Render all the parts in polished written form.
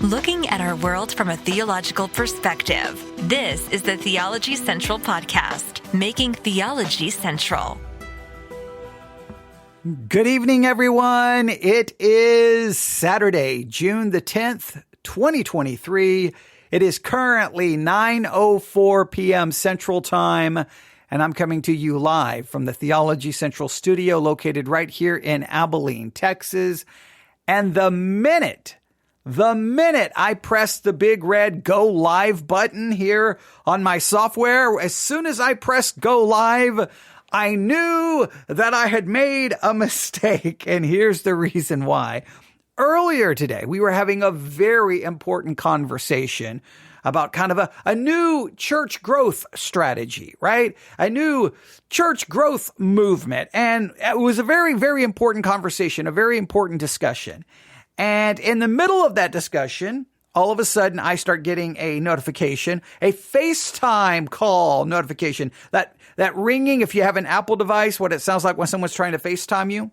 Looking at our world from a theological perspective. This is the Theology Central Podcast, making theology central. Good evening, everyone. It is Saturday, June the 10th, 2023. It is currently 9:04 p.m. Central Time, and I'm coming to you live from the Theology Central studio located right here in Abilene, Texas. And the minute I press the big red go live button here on my software, as soon as I pressed go live, I knew that I had made a mistake. And here's the reason why. Earlier today, we were having a very important conversation about kind of a new church growth strategy, right? A new church growth movement. And it was a very, very important conversation, a very important discussion. And in the middle of that discussion, all of a sudden I start getting a notification, a FaceTime call notification, that ringing, if you have an Apple device, what it sounds like when someone's trying to FaceTime you.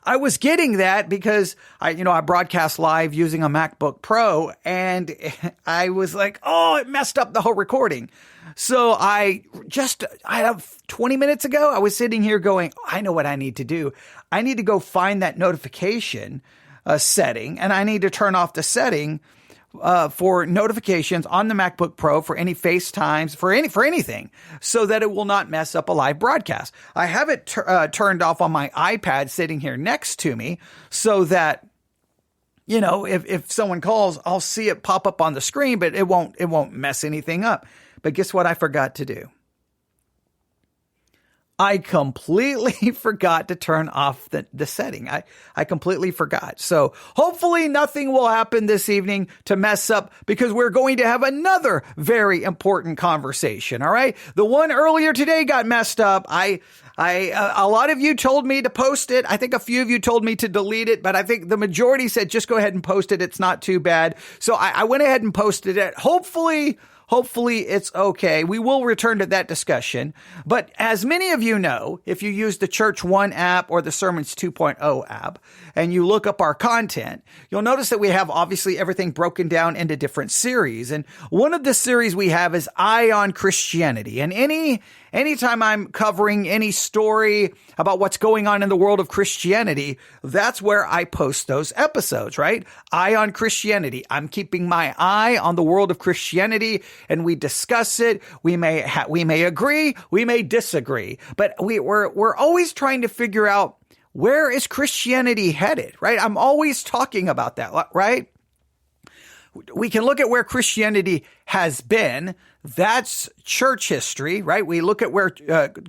I was getting that because I broadcast live using a MacBook Pro, and I was like, oh, it messed up the whole recording. So I have 20 minutes ago, I was sitting here going, I know what I need to do. I need to go find that notification setting, and I need to turn off the setting for notifications on the MacBook Pro for any FaceTimes, for anything, so that it will not mess up a live broadcast. I have it turned off on my iPad sitting here next to me so that, if someone calls, I'll see it pop up on the screen, but it won't mess anything up. But guess what I forgot to do? I completely forgot to turn off the setting. I completely forgot. So hopefully nothing will happen this evening to mess up, because we're going to have another very important conversation. All right. The one earlier today got messed up. A lot of you told me to post it. I think a few of you told me to delete it, but I think the majority said, just go ahead and post it. It's not too bad. So I went ahead and posted it. Hopefully it's okay. We will return to that discussion. But as many of you know, if you use the Church One app or the Sermons 2.0 app, and you look up our content, you'll notice that we have obviously everything broken down into different series. And one of the series we have is Eye on Christianity. And anytime I'm covering any story about what's going on in the world of Christianity, that's where I post those episodes, right? Eye on Christianity. I'm keeping my eye on the world of Christianity, and we discuss it. We may agree, we may disagree, but we're always trying to figure out, where is Christianity headed, right? I'm always talking about that, right? We can look at where Christianity has been. That's church history, right? We look at where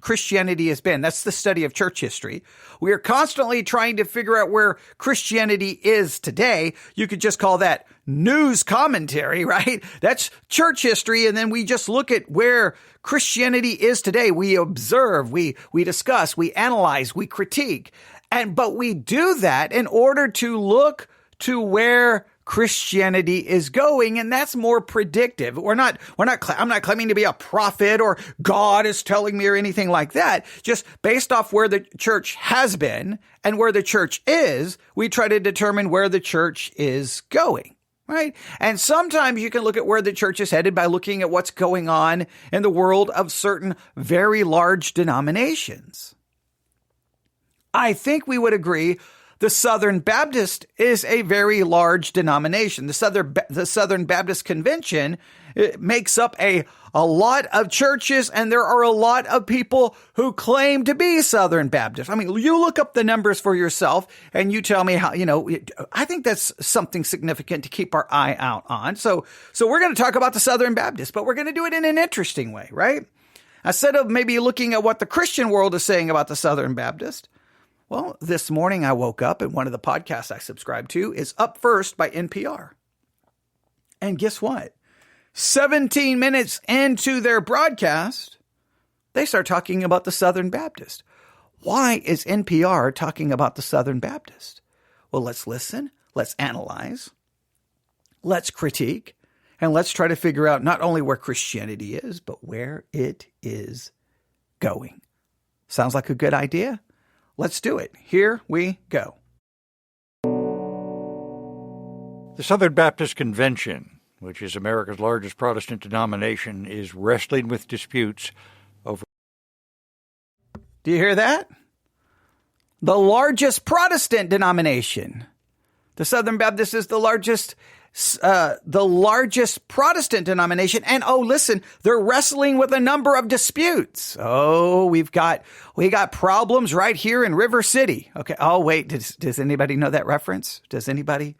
Christianity has been. That's the study of church history. We are constantly trying to figure out where Christianity is today. You could just call that news commentary, right? That's church history. And then we just look at where Christianity is today. We observe, we discuss, we analyze, we critique. But we do that in order to look to where Christianity is going, and that's more predictive. I'm not claiming to be a prophet or God is telling me or anything like that. Just based off where the church has been and where the church is, we try to determine where the church is going, right? And sometimes you can look at where the church is headed by looking at what's going on in the world of certain very large denominations. I think we would agree the Southern Baptist is a very large denomination. The Southern Baptist Convention, it makes up a lot of churches, and there are a lot of people who claim to be Southern Baptist. I mean, you look up the numbers for yourself and you tell me how, I think that's something significant to keep our eye out on. So we're going to talk about the Southern Baptist, but we're going to do it in an interesting way, right? Instead of maybe looking at what the Christian world is saying about the Southern Baptist. Well, this morning I woke up and one of the podcasts I subscribe to is Up First by NPR. And guess what? 17 minutes into their broadcast, they start talking about the Southern Baptist. Why is NPR talking about the Southern Baptist? Well, let's listen, let's analyze, let's critique, and let's try to figure out not only where Christianity is, but where it is going. Sounds like a good idea? Let's do it. Here we go. The Southern Baptist Convention, which is America's largest Protestant denomination, is wrestling with disputes over... Do you hear that? The largest Protestant denomination. The Southern Baptist is the largest Protestant denomination. And listen, they're wrestling with a number of disputes. We got problems right here in River City. Okay. Oh, wait. Does anybody know that reference? Does anybody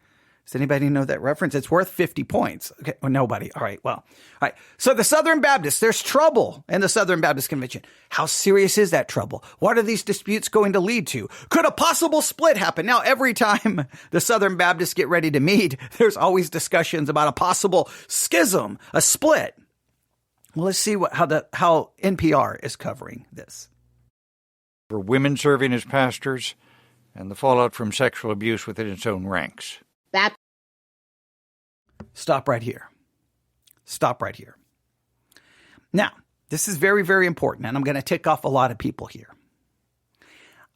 know that reference? It's worth 50 points. Okay. Well, nobody. All right. Well, all right. So the Southern Baptist, there's trouble in the Southern Baptist Convention. How serious is that trouble? What are these disputes going to lead to? Could a possible split happen? Now, every time the Southern Baptists get ready to meet, there's always discussions about a possible schism, a split. Well, let's see how NPR is covering this. For women serving as pastors and the fallout from sexual abuse within its own ranks. Stop right here. Now, this is very, very important, and I'm going to tick off a lot of people here.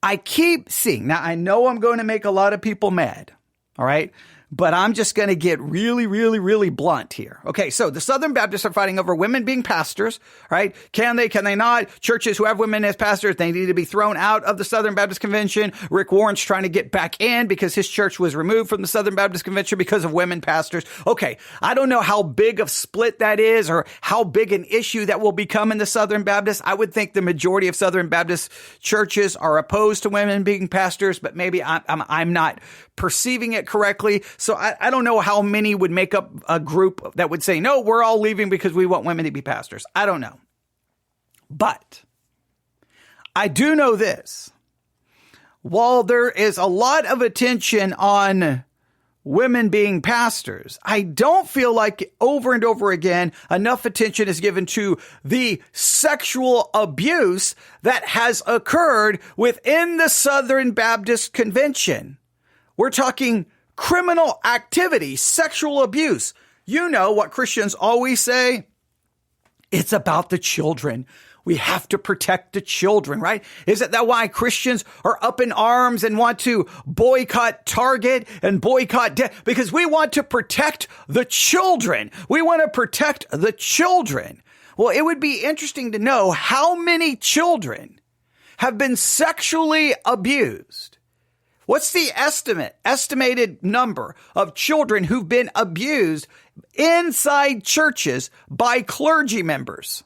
I keep seeing, now I know I'm going to make a lot of people mad, all right? But I'm just going to get really, really, really blunt here. Okay, so the Southern Baptists are fighting over women being pastors, right? Can they not? Churches who have women as pastors, they need to be thrown out of the Southern Baptist Convention. Rick Warren's trying to get back in because his church was removed from the Southern Baptist Convention because of women pastors. Okay, I don't know how big of split that is or how big an issue that will become in the Southern Baptist. I would think the majority of Southern Baptist churches are opposed to women being pastors, but maybe I'm not perceiving it correctly. So I don't know how many would make up a group that would say, no, we're all leaving because we want women to be pastors. I don't know. But I do know this. While there is a lot of attention on women being pastors, I don't feel like over and over again enough attention is given to the sexual abuse that has occurred within the Southern Baptist Convention. We're talking criminal activity, sexual abuse. You know what Christians always say? It's about the children. We have to protect the children, right? Isn't that why Christians are up in arms and want to boycott Target and boycott because we want to protect the children. We want to protect the children. Well, it would be interesting to know how many children have been sexually abused. What's the estimated number of children who've been abused inside churches by clergy members?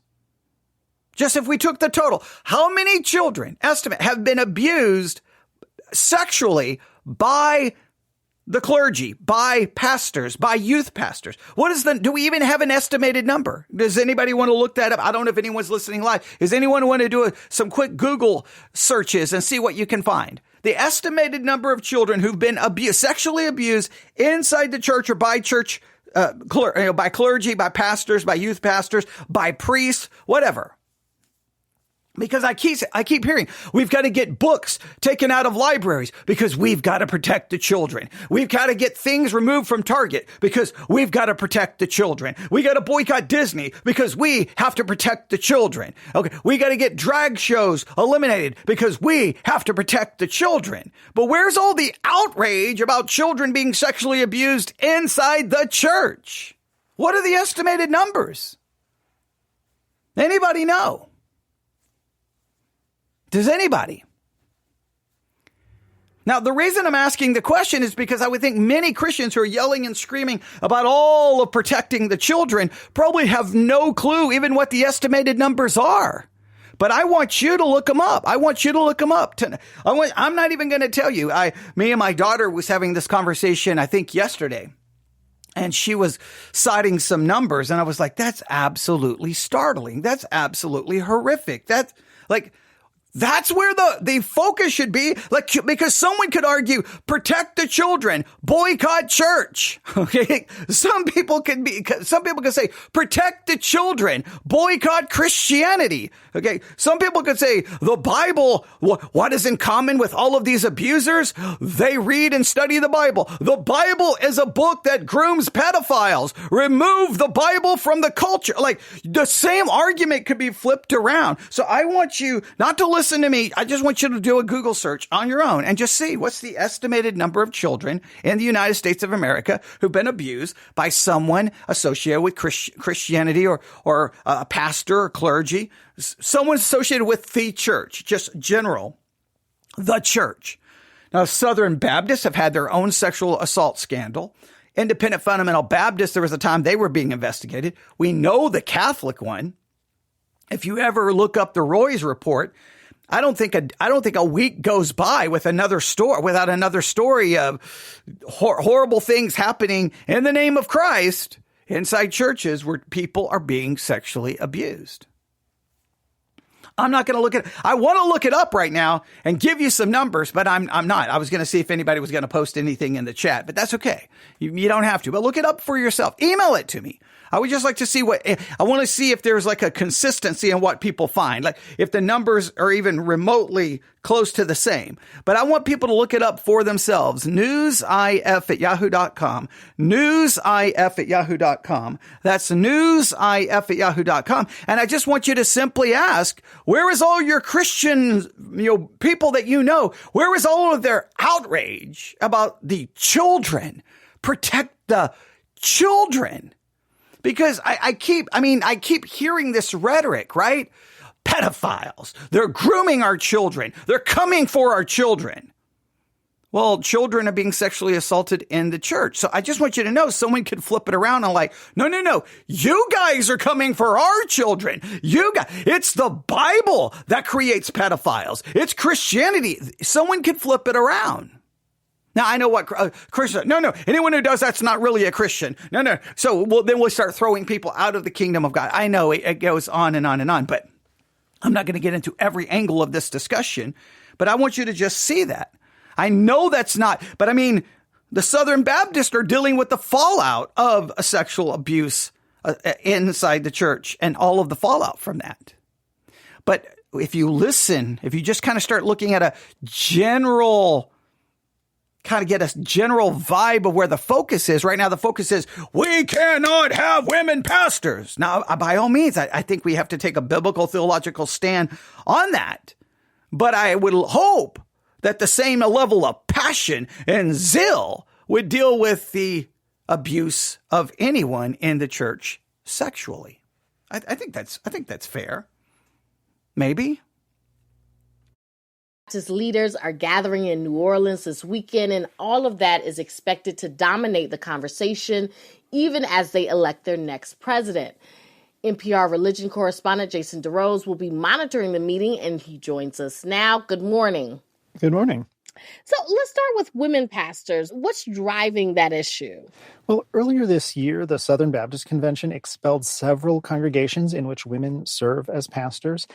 Just if we took the total, how many children, estimate, have been abused sexually by the clergy, by pastors, by youth pastors? Do we even have an estimated number? Does anybody want to look that up? I don't know if anyone's listening live. Does anyone want to do some quick Google searches and see what you can find? The estimated number of children who've been sexually abused inside the church or by church, by clergy, by pastors, by youth pastors, by priests, whatever. Because I keep hearing we've got to get books taken out of libraries because we've got to protect the children. We've got to get things removed from Target because we've got to protect the children. We got to boycott Disney because we have to protect the children. Okay, we got to get drag shows eliminated because we have to protect the children. But where's all the outrage about children being sexually abused inside the church? What are the estimated numbers? Anybody know? Does anybody? Now, the reason I'm asking the question is because I would think many Christians who are yelling and screaming about all of protecting the children probably have no clue even what the estimated numbers are. But I want you to look them up. I'm not even going to tell you. Me and my daughter was having this conversation, I think yesterday. And she was citing some numbers. And I was like, that's absolutely startling. That's absolutely horrific. That's where the focus should be, because someone could argue, protect the children, boycott church. Okay. Some people could say, protect the children, boycott Christianity. Okay. Some people could say the Bible, what is in common with all of these abusers? They read and study the Bible. The Bible is a book that grooms pedophiles. Remove the Bible from the culture. Like the same argument could be flipped around. So I want you not to listen listen to me. I just want you to do a Google search on your own and just see what's the estimated number of children in the United States of America who've been abused by someone associated with Christianity or a pastor or clergy, someone associated with the church, just general, the church. Now, Southern Baptists have had their own sexual assault scandal. Independent Fundamental Baptists, there was a time they were being investigated. We know the Catholic one. If you ever look up the Roy's report, I don't think a week goes by without another story of horrible things happening in the name of Christ inside churches where people are being sexually abused. I'm not going to look at it. I want to look it up right now and give you some numbers, but I'm not. I was going to see if anybody was going to post anything in the chat, but that's okay. You don't have to, but look it up for yourself. Email it to me. I would just like to see I want to see if there's like a consistency in what people find, like if the numbers are even remotely close to the same. But I want people to look it up for themselves. newsif@yahoo.com. newsif@yahoo.com. That's newsif@yahoo.com. And I just want you to simply ask, where is all your Christian, people that you know? Where is all of their outrage about the children? Protect the children. Because I keep hearing this rhetoric, right? Pedophiles. They're grooming our children. They're coming for our children. Well, children are being sexually assaulted in the church. So I just want you to know, someone could flip it around and like, no. You guys are coming for our children. It's the Bible that creates pedophiles. It's Christianity. Someone could flip it around. Now, I know what Christian. No. Anyone who does that's not really a Christian. No. So then we'll start throwing people out of the kingdom of God. I know it goes on and on and on, but I'm not going to get into every angle of this discussion. But I want you to just see that. I know that's not. But I mean, the Southern Baptists are dealing with the fallout of a sexual abuse inside the church and all of the fallout from that. But if you just kind of start looking at a general vibe of where the focus is. Right now, the focus is, we cannot have women pastors. Now, by all means, I think we have to take a biblical theological stand on that. But I would hope that the same level of passion and zeal would deal with the abuse of anyone in the church sexually. I think that's fair. Maybe. Baptist leaders are gathering in New Orleans this weekend, and all of that is expected to dominate the conversation, even as they elect their next president. NPR religion correspondent Jason DeRose will be monitoring the meeting, and he joins us now. Good morning. Good morning. So let's start with women pastors. What's driving that issue? Well, earlier this year, the Southern Baptist Convention expelled several congregations in which women serve as pastors.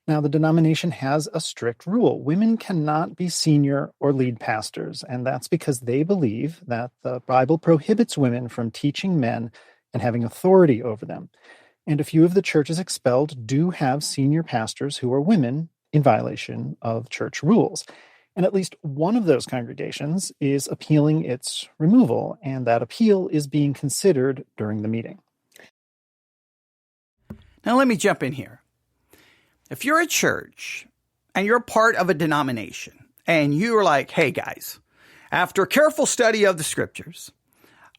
Now, the denomination has a strict rule. Women cannot be senior or lead pastors, and that's because they believe that the Bible prohibits women from teaching men and having authority over them. And a few of the churches expelled do have senior pastors who are women in violation of church rules. And at least one of those congregations is appealing its removal, and that appeal is being considered during the meeting. Now, let me jump in here. If you're a church and you're part of a denomination and you're like, hey guys, after careful study of the scriptures,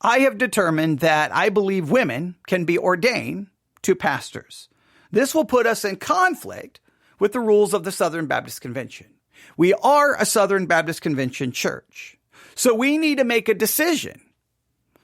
I have determined that I believe women can be ordained to pastors. This will put us in conflict with the rules of the Southern Baptist Convention. We are a Southern Baptist Convention church, so we need to make a decision.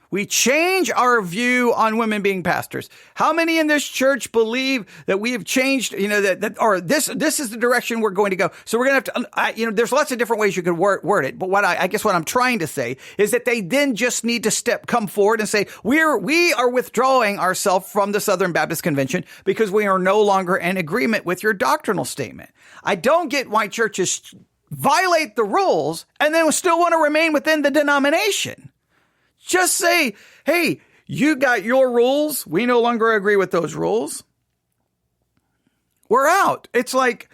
We change our view on women being pastors. How many in this church believe that we have changed, this is the direction we're going to go? So we're going to have to, there's lots of different ways you could word it. But I guess what I'm trying to say is that they then just need to come forward and say, we are withdrawing ourselves from the Southern Baptist Convention because we are no longer in agreement with your doctrinal statement. I don't get why churches violate the rules and then still want to remain within the denomination. Just say, hey, you got your rules. We no longer agree with those rules. We're out. It's like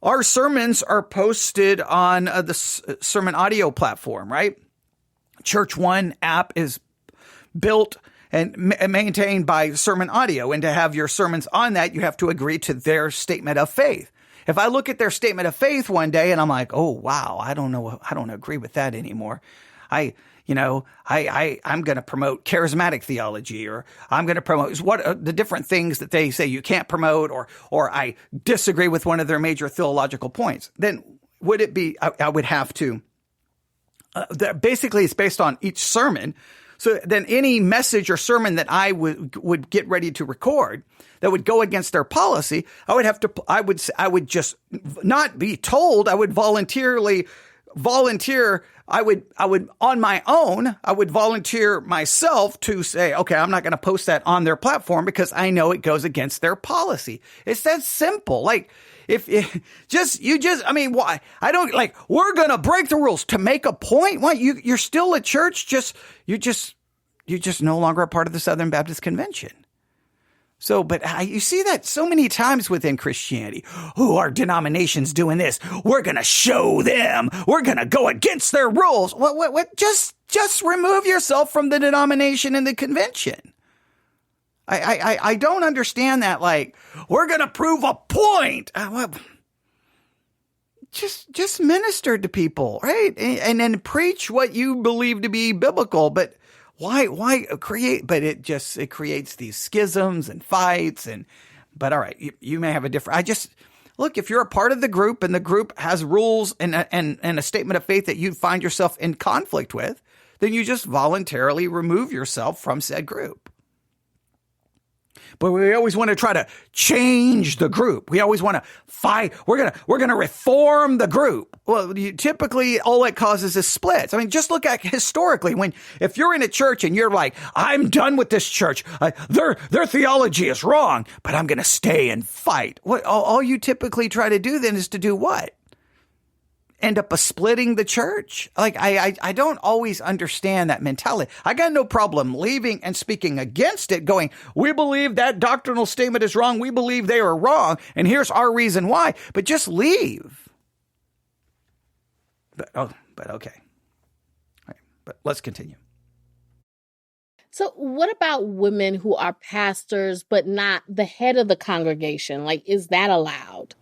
our sermons are posted on the sermon audio platform, right? Church One app is built and maintained by Sermon Audio. And to have your sermons on that, you have to agree to their statement of faith. if I look at their statement of faith one day and I'm like, oh, wow, I don't agree with that anymore. I'm going to promote charismatic theology, or I'm going to promote the different things that they say you can't promote, or I disagree with one of their major theological points. Then would it be, I would have to, basically it's based on each sermon. So then any message or sermon that I would get ready to record that would go against their policy, I would just not be told. I would volunteer. I would on my own, I would volunteer myself to say, okay, I'm not going to post that on their platform because I know it goes against their policy. It's that simple. Like, why? I don't like, we're going to break the rules to make a point. What? You're still a church. You're just no longer a part of the Southern Baptist Convention. So, but you see that so many times within Christianity. Who are denominations doing this? We're going to show them. We're going to go against their rules. What? Just remove yourself from the denomination and the convention. I don't understand that. Like, we're going to prove a point. Just minister to people, right? And then preach what you believe to be biblical. But why create? But it creates these schisms and fights. But all right, you may have a different. Look, if you're a part of the group and the group has rules and a statement of faith that you find yourself in conflict with, then you just voluntarily remove yourself from said group. But we always want to try to change the group. We always want to fight. We're gonna reform the group. Well, typically all it causes is splits. I mean, just look at historically if you're in a church and you're like, I'm done with this church. Their theology is wrong, but I'm going to stay and fight. What all you typically try to do then is to do what? End up splitting the church. Like, I don't always understand that mentality. I got no problem leaving and speaking against it, going, we believe that doctrinal statement is wrong. We believe they are wrong. And here's our reason why. But just leave. But okay. All right, but let's continue. So what about women who are pastors, but not the head of the congregation? Like, is that allowed?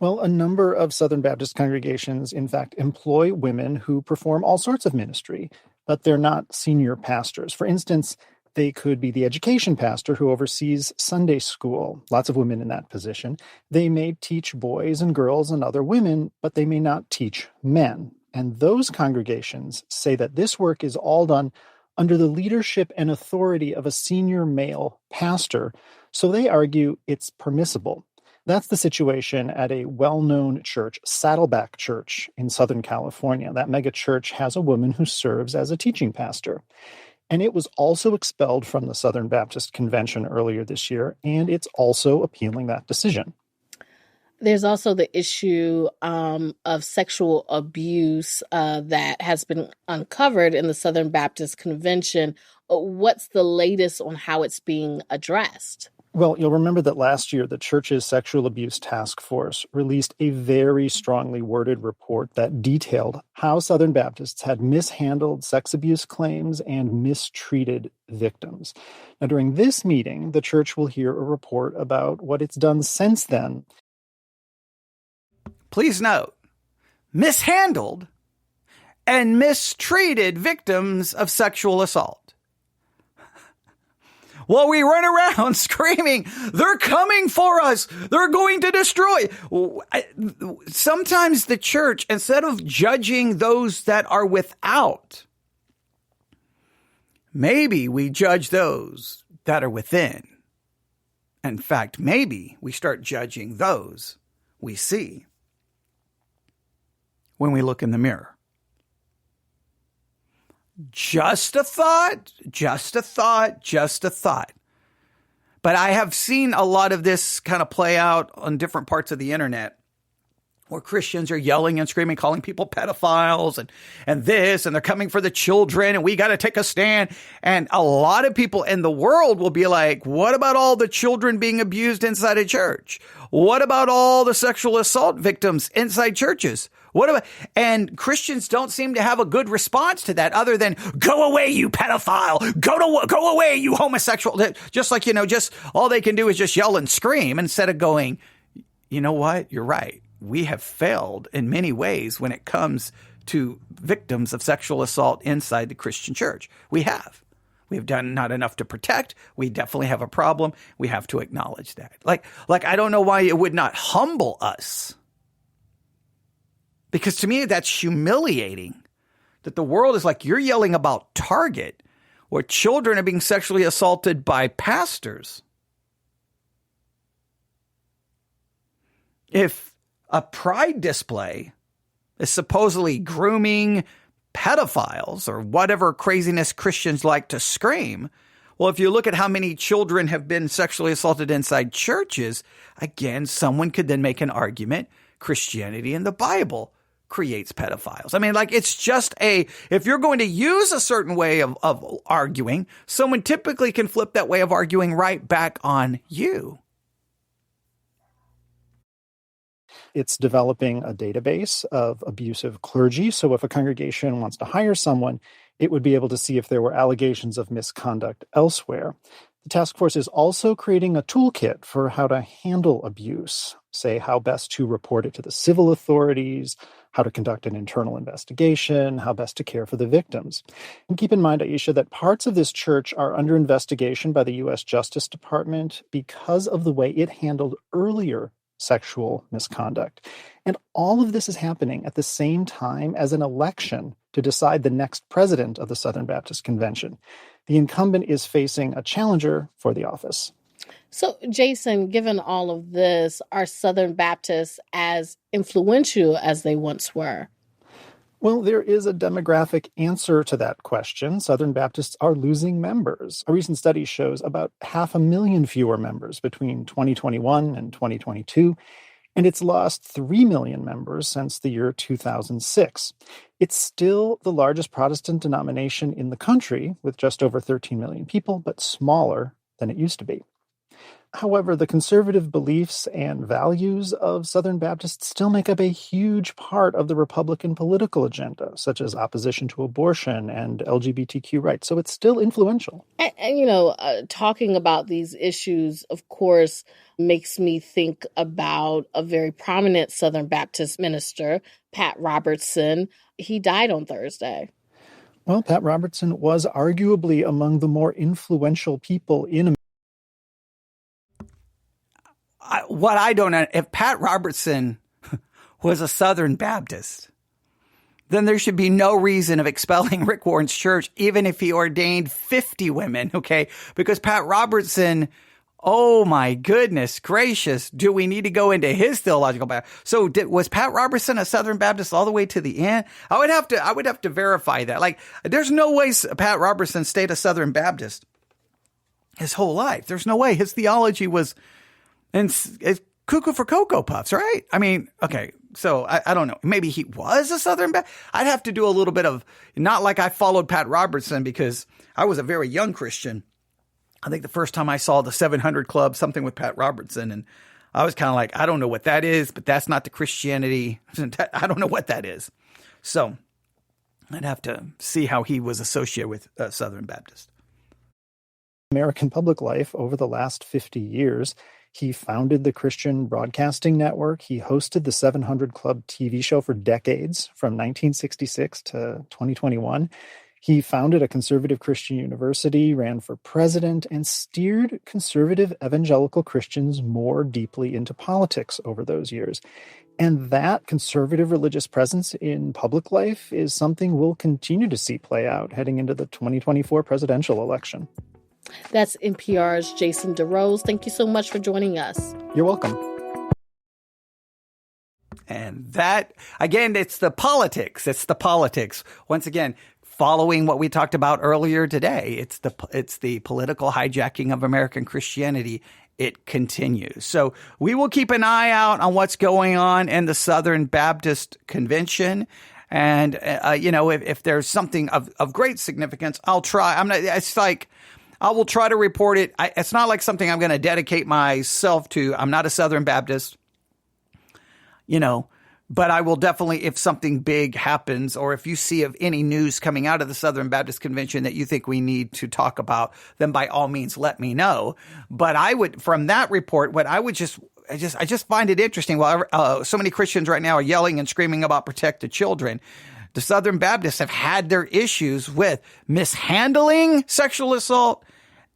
Well, a number of Southern Baptist congregations, in fact, employ women who perform all sorts of ministry, but they're not senior pastors. For instance, they could be the education pastor who oversees Sunday school. Lots of women in that position. They may teach boys and girls and other women, but they may not teach men. And those congregations say that this work is all done under the leadership and authority of a senior male pastor. So they argue it's permissible. That's the situation at a well-known church, Saddleback Church in Southern California. That mega church has a woman who serves as a teaching pastor. And it was also expelled from the Southern Baptist Convention earlier this year, and it's also appealing that decision. There's also the issue of sexual abuse that has been uncovered in the Southern Baptist Convention. What's the latest on how it's being addressed? Well, you'll remember that last year, the church's Sexual Abuse Task Force released a very strongly worded report that detailed how Southern Baptists had mishandled sex abuse claims and mistreated victims. Now, during this meeting, the church will hear a report about what it's done since then. Please note, mishandled and mistreated victims of sexual assault. While we run around screaming, they're coming for us. They're going to destroy. Sometimes the church, instead of judging those that are without, maybe we judge those that are within. In fact, maybe we start judging those we see when we look in the mirror. Just a thought. But I have seen a lot of this kind of play out on different parts of the internet where Christians are yelling and screaming, calling people pedophiles and this, and they're coming for the children, and we got to take a stand. And a lot of people in the world will be like, what about all the children being abused inside a church? What about all the sexual assault victims inside churches? And Christians don't seem to have a good response to that other than, go away, you pedophile, go away, you homosexual. Just like, just all they can do is just yell and scream instead of going, you know what? You're right. We have failed in many ways when it comes to victims of sexual assault inside the Christian church. We have. We have done not enough to protect. We definitely have a problem. We have to acknowledge that. Like I don't know why it would not humble us. Because to me, that's humiliating. That the world is like, you're yelling about Target, where children are being sexually assaulted by pastors. If a pride display is supposedly grooming pedophiles or whatever craziness Christians like to scream, well, if you look at how many children have been sexually assaulted inside churches, again, someone could then make an argument Christianity and the Bible creates pedophiles. I mean, like, it's just if you're going to use a certain way of arguing, someone typically can flip that way of arguing right back on you. It's developing a database of abusive clergy. So if a congregation wants to hire someone, it would be able to see if there were allegations of misconduct elsewhere. The task force is also creating a toolkit for how to handle abuse, say how best to report it to the civil authorities, how to conduct an internal investigation, how best to care for the victims. And keep in mind, Aisha, that parts of this church are under investigation by the U.S. Justice Department because of the way it handled earlier sexual misconduct. And all of this is happening at the same time as an election to decide the next president of the Southern Baptist Convention. The incumbent is facing a challenger for the office. So, Jason, given all of this, are Southern Baptists as influential as they once were? Well, there is a demographic answer to that question. Southern Baptists are losing members. A recent study shows about 500,000 fewer members between 2021 and 2022, and it's lost 3 million members since the year 2006. It's still the largest Protestant denomination in the country, with just over 13 million people, but smaller than it used to be. However, the conservative beliefs and values of Southern Baptists still make up a huge part of the Republican political agenda, such as opposition to abortion and LGBTQ rights. So it's still influential. And talking about these issues, of course, makes me think about a very prominent Southern Baptist minister, Pat Robertson. He died on Thursday. Well, Pat Robertson was arguably among the more influential people in America. What I don't know, if Pat Robertson was a Southern Baptist, then there should be no reason of expelling Rick Warren's church, even if he ordained 50 women, okay? Because Pat Robertson, oh my goodness gracious, do we need to go into his theological background? So was Pat Robertson a Southern Baptist all the way to the end? I would have to verify that. Like, there's no way Pat Robertson stayed a Southern Baptist his whole life. There's no way. His theology was... And it's cuckoo for Cocoa Puffs, right? I mean, okay, so I don't know. Maybe he was a Southern Baptist. I'd have to do a little bit of, not like I followed Pat Robertson because I was a very young Christian. I think the first time I saw the 700 Club, something with Pat Robertson, and I was kind of like, I don't know what that is, but that's not the Christianity. I don't know what that is. So I'd have to see how he was associated with Southern Baptist. American public life over the last 50 years. He founded the Christian Broadcasting Network. He hosted the 700 Club TV show for decades, from 1966 to 2021. He founded a conservative Christian university, ran for president, and steered conservative evangelical Christians more deeply into politics over those years. And that conservative religious presence in public life is something we'll continue to see play out heading into the 2024 presidential election. That's NPR's Jason DeRose. Thank you so much for joining us. You're welcome. And that, again, it's the politics. It's the politics. Once again, following what we talked about earlier today, it's the political hijacking of American Christianity. It continues. So we will keep an eye out on what's going on in the Southern Baptist Convention. And, if there's something of great significance, I'll try. I will try to report it. It's not like something I'm going to dedicate myself to. I'm not a Southern Baptist, but I will definitely, if something big happens or if you see of any news coming out of the Southern Baptist Convention that you think we need to talk about, then by all means, let me know. But from that report, what I would just I just find it interesting. While so many Christians right now are yelling and screaming about protect the children, the Southern Baptists have had their issues with mishandling sexual assault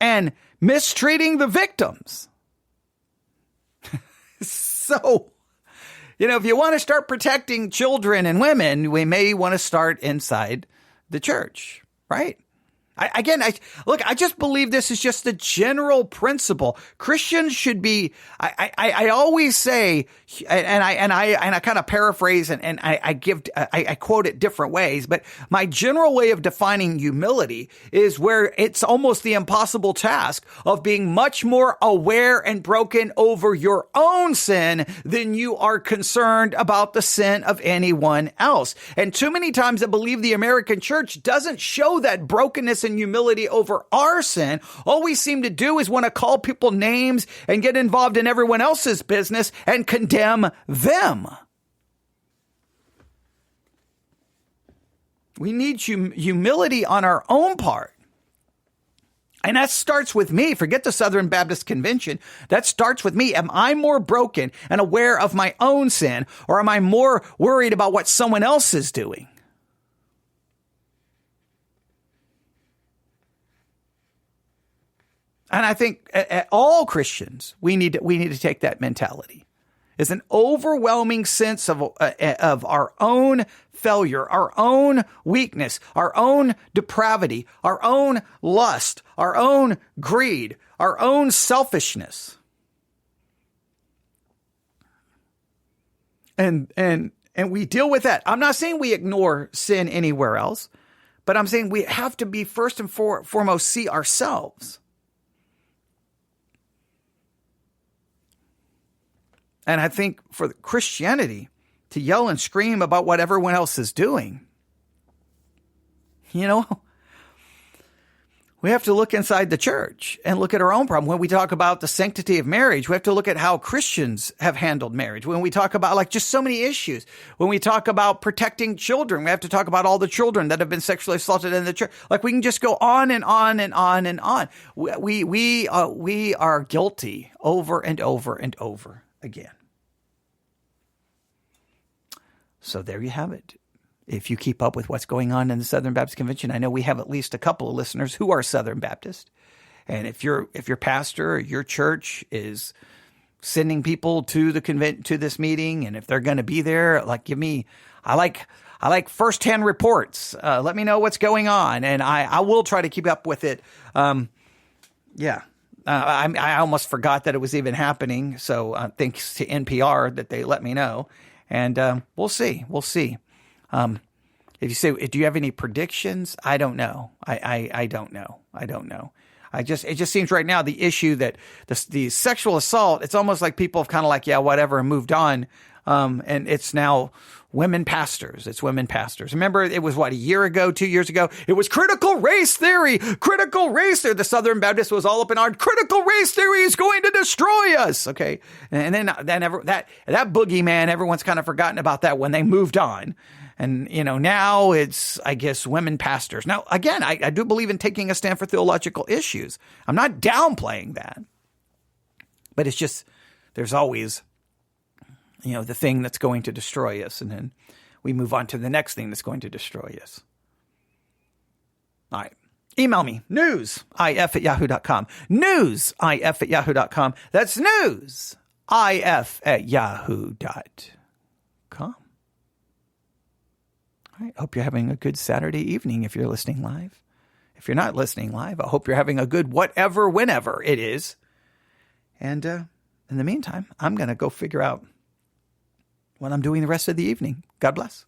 and mistreating the victims. So, if you want to start protecting children and women, we may want to start inside the church, right? I just believe this is just the general principle. Christians should be, I always say, and I kind of paraphrase and I quote it different ways, but my general way of defining humility is where it's almost the impossible task of being much more aware and broken over your own sin than you are concerned about the sin of anyone else. And too many times I believe the American church doesn't show that brokenness and humility over our sin. All we seem to do is want to call people names and get involved in everyone else's business and condemn them. We need humility on our own part. And that starts with me. Forget the Southern Baptist Convention. That starts with me. Am I more broken and aware of my own sin, or am I more worried about what someone else is doing? And I think all Christians, we need to take that mentality. It's an overwhelming sense of our own failure, our own weakness, our own depravity, our own lust, our own greed, our own selfishness. And we deal with that. I'm not saying we ignore sin anywhere else, but I'm saying we have to be first and foremost see ourselves. And I think for Christianity to yell and scream about what everyone else is doing, we have to look inside the church and look at our own problem. When we talk about the sanctity of marriage, we have to look at how Christians have handled marriage. When we talk about just so many issues, when we talk about protecting children, we have to talk about all the children that have been sexually assaulted in the church. We can just go on and on and on and on. We are guilty over and over and over again. So there you have it. If you keep up with what's going on in the Southern Baptist Convention, I know we have at least a couple of listeners who are Southern Baptist. And if your pastor or your church is sending people to this meeting, and if they're going to be there, I like firsthand reports. Let me know what's going on, and I will try to keep up with it. I almost forgot that it was even happening. So thanks to NPR that they let me know. And we'll see. If you say, do you have any predictions? I don't know. I don't know. It just seems right now the issue that the sexual assault, it's almost like people have kind of yeah, whatever, and moved on. And it's now women pastors. It's women pastors. Remember, it was a year ago, 2 years ago? It was critical race theory. Critical race theory. The Southern Baptist was all up in arms. Critical race theory is going to destroy us. Okay. And then that boogeyman, everyone's kind of forgotten about that when they moved on. And, now it's, I guess, women pastors. Now, again, I do believe in taking a stand for theological issues. I'm not downplaying that. But it's just, there's always, the thing that's going to destroy us. And then we move on to the next thing that's going to destroy us. All right. Email me, newsif@yahoo.com. Newsif@yahoo.com. That's newsif@yahoo.com. All right. Hope you're having a good Saturday evening if you're listening live. If you're not listening live, I hope you're having a good whatever, whenever it is. And in the meantime, I'm going to go figure out what I'm doing the rest of the evening. God bless.